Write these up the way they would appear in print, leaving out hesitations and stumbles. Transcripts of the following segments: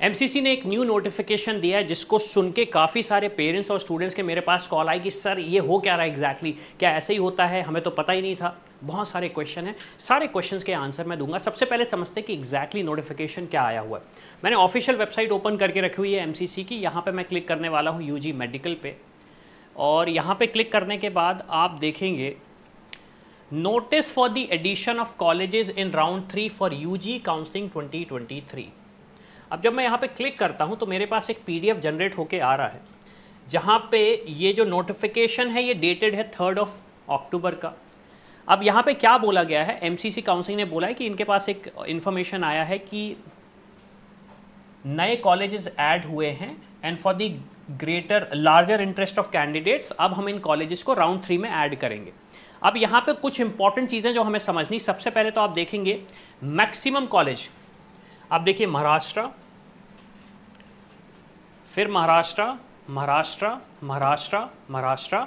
MCC ने एक new notification दिया है जिसको सुन के काफ़ी सारे पेरेंट्स और स्टूडेंट्स के मेरे पास कॉल आई कि सर ये हो क्या रहा है एग्जैक्टली, क्या ऐसे ही होता है, हमें तो पता ही नहीं था। बहुत सारे क्वेश्चन हैं, सारे क्वेश्चंस के आंसर मैं दूंगा। सबसे पहले समझते हैं कि एग्जैक्टली नोटिफिकेशन क्या आया हुआ है। मैंने ऑफिशियल वेबसाइट ओपन करके रखी हुई है एमसीसी की। यहाँ पर मैं क्लिक करने वाला हूँ यूजी मेडिकल पे, और यहाँ पर क्लिक करने के बाद आप देखेंगे notice for the addition of colleges in round 3 for UG counselling 2023। अब जब मैं यहाँ पे क्लिक करता हूँ तो मेरे पास एक पीडीएफ जनरेट होके आ रहा है, जहाँ पे ये जो नोटिफिकेशन है ये डेटेड है 3 अक्टूबर का। अब यहाँ पे क्या बोला गया है, एमसीसी काउंसिल ने बोला है कि इनके पास एक इन्फॉर्मेशन आया है कि नए कॉलेजेस ऐड हुए हैं and for the greater larger interest of candidates अब हम इन कॉलेजेस को राउंड 3 में ऐड करेंगे। अब यहाँ पे कुछ इंपॉर्टेंट चीज़ें जो हमें समझनी, सबसे पहले तो आप देखेंगे मैक्सिमम कॉलेज, आप देखिए महाराष्ट्र, फिर महाराष्ट्र, महाराष्ट्र, महाराष्ट्र, महाराष्ट्र।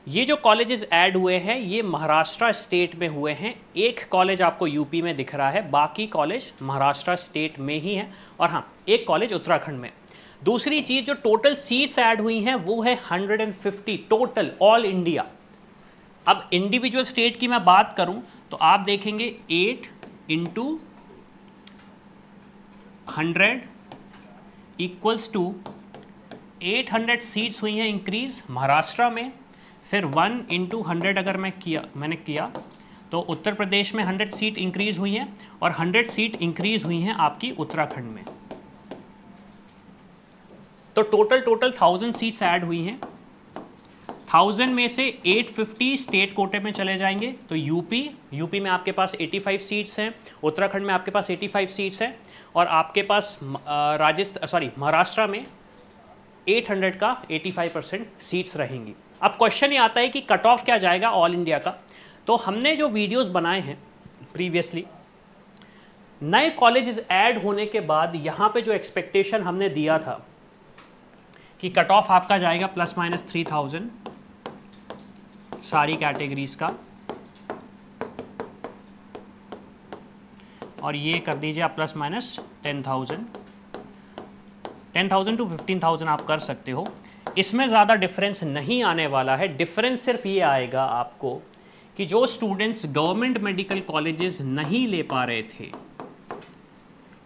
ये जो कॉलेजेस ऐड हुए हैं ये महाराष्ट्र स्टेट में हुए हैं। एक कॉलेज आपको यूपी में दिख रहा है, बाकी कॉलेज महाराष्ट्र स्टेट में ही है, और हाँ एक कॉलेज उत्तराखंड में। दूसरी चीज़, जो टोटल सीट्स ऐड हुई हैं वो है 150 टोटल ऑल इंडिया। अब इंडिविजुअल स्टेट की मैं बात करूं तो आप देखेंगे 8 × 100 इक्वल्स टू 800 सीट्स हुई हैं इंक्रीज महाराष्ट्र में। फिर 1 × 100 अगर मैंने किया तो उत्तर प्रदेश में 100 सीट इंक्रीज हुई हैं, और 100 सीट इंक्रीज हुई हैं आपकी उत्तराखंड में। तो टोटल 1000 सीट्स ऐड हुई हैं। 1000 में से 850 स्टेट कोटे में चले जाएंगे, तो यूपी में आपके पास 85 सीट्स हैं, उत्तराखंड में आपके पास 85 सीट्स हैं, और आपके पास महाराष्ट्र में 800 का 85% सीट्स रहेंगी। अब क्वेश्चन ये आता है कि कट ऑफ क्या जाएगा ऑल इंडिया का। तो हमने जो वीडियोस बनाए हैं प्रीवियसली, नए कॉलेजेस ऐड होने के बाद यहाँ पे जो एक्सपेक्टेशन हमने दिया था कि कट ऑफ आपका जाएगा ±3000 सारी कैटेगरीज का, और ये कर दीजिए आप ±10,000 10,000 to 15,000 आप कर सकते हो। इसमें ज़्यादा डिफरेंस नहीं आने वाला है। डिफरेंस सिर्फ ये आएगा आपको कि जो स्टूडेंट्स गवर्नमेंट मेडिकल कॉलेजेस नहीं ले पा रहे थे,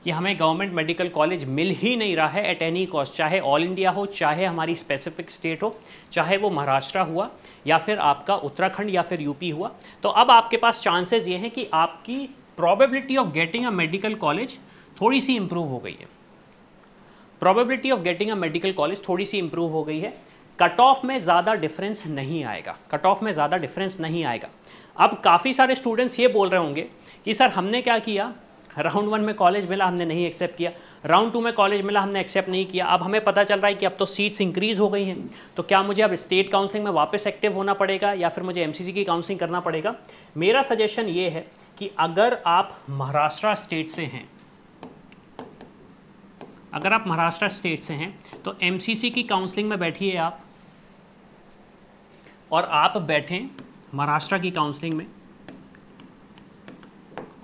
कि हमें गवर्नमेंट मेडिकल कॉलेज मिल ही नहीं रहा है एट एनी कॉस्ट, चाहे ऑल इंडिया हो, चाहे हमारी स्पेसिफिक स्टेट हो, चाहे वो महाराष्ट्र हुआ या फिर आपका उत्तराखंड या फिर यूपी हुआ, तो अब आपके पास चांसेस ये हैं कि आपकी probability of getting a medical college थोड़ी सी इंप्रूव हो गई है। Probability of getting a medical college थोड़ी सी इंप्रूव हो गई है। कट ऑफ में ज़्यादा डिफरेंस नहीं आएगा, कट ऑफ में ज़्यादा डिफरेंस नहीं आएगा। अब काफ़ी सारे स्टूडेंट्स ये बोल रहे होंगे कि सर हमने क्या किया, राउंड 1 में कॉलेज मिला हमने नहीं एक्सेप्ट किया, राउंड 2 में कॉलेज मिला हमने एक्सेप्ट नहीं किया, अब हमें पता चल रहा है कि अब तो सीट्स इंक्रीज हो गई हैं, तो क्या मुझे अब स्टेट काउंसलिंग में वापस एक्टिव होना पड़ेगा या फिर मुझे एमसीसी की काउंसलिंग करना पड़ेगा। मेरा सजेशन ये है कि अगर आप महाराष्ट्र स्टेट से हैं, अगर आप महाराष्ट्र स्टेट से हैं तो एमसीसी की काउंसलिंग में बैठिए आप, और आप बैठें महाराष्ट्र की काउंसलिंग में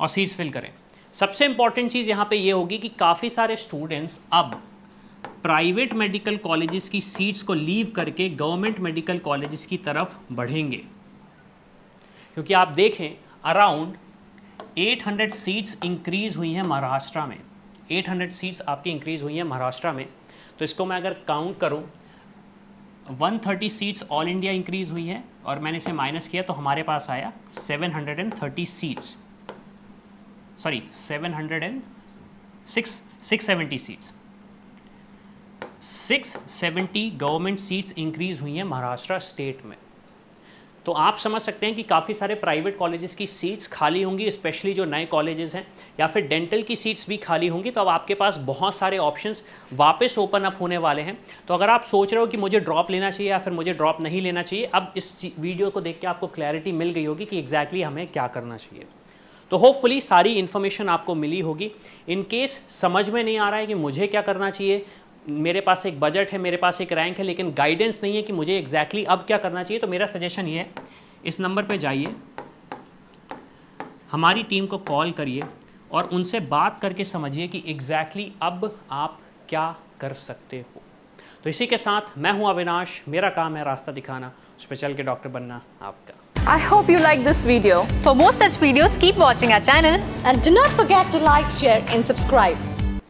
और सीट्स फिल करें। सबसे इंपॉर्टेंट चीज़ यहाँ पे ये होगी कि काफ़ी सारे स्टूडेंट्स अब प्राइवेट मेडिकल कॉलेजेस की सीट्स को लीव करके गवर्नमेंट मेडिकल कॉलेजेस की तरफ बढ़ेंगे, क्योंकि आप देखें अराउंड 800 सीट्स इंक्रीज हुई हैं महाराष्ट्र में, 800 सीट्स आपकी इंक्रीज हुई हैं महाराष्ट्र में। तो इसको मैं अगर काउंट करूं, 130 सीट्स ऑल इंडिया इंक्रीज हुई हैं, और मैंने इसे माइनस किया तो हमारे पास आया 730 seats, sorry 670 seats, 670 government seats increase हुई हैं महाराष्ट्र स्टेट में। तो आप समझ सकते हैं कि काफ़ी सारे प्राइवेट कॉलेजेस की सीट्स खाली होंगी, स्पेशली जो नए कॉलेजेस हैं, या फिर डेंटल की सीट्स भी खाली होंगी। तो अब आपके पास बहुत सारे ऑप्शंस वापस ओपन अप होने वाले हैं। तो अगर आप सोच रहे हो कि मुझे ड्रॉप लेना चाहिए या फिर मुझे ड्रॉप नहीं लेना चाहिए, अब इस वीडियो को देख के आपको क्लैरिटी मिल गई होगी कि एग्जैक्टली हमें क्या करना चाहिए। तो होपफुली सारी इन्फॉर्मेशन आपको मिली होगी। इन केस समझ में नहीं आ रहा है कि मुझे क्या करना चाहिए, मेरे पास एक बजट है, मेरे पास एक रैंक है, लेकिन गाइडेंस नहीं है कि मुझे एग्जैक्टली अब क्या करना चाहिए, तो मेरा सजेशन ये है, इस नंबर पे जाइए, हमारी टीम को कॉल करिए और उनसे बात करके समझिए कि एग्जैक्टली अब आप क्या कर सकते हो। तो इसी के साथ मैं हूं अविनाश, मेरा काम है रास्ता दिखाना, उस पर चल के डॉक्टर बनना आपका। I hope you like this video. For more such videos, keep watching our channel. And do not forget to like, share and subscribe.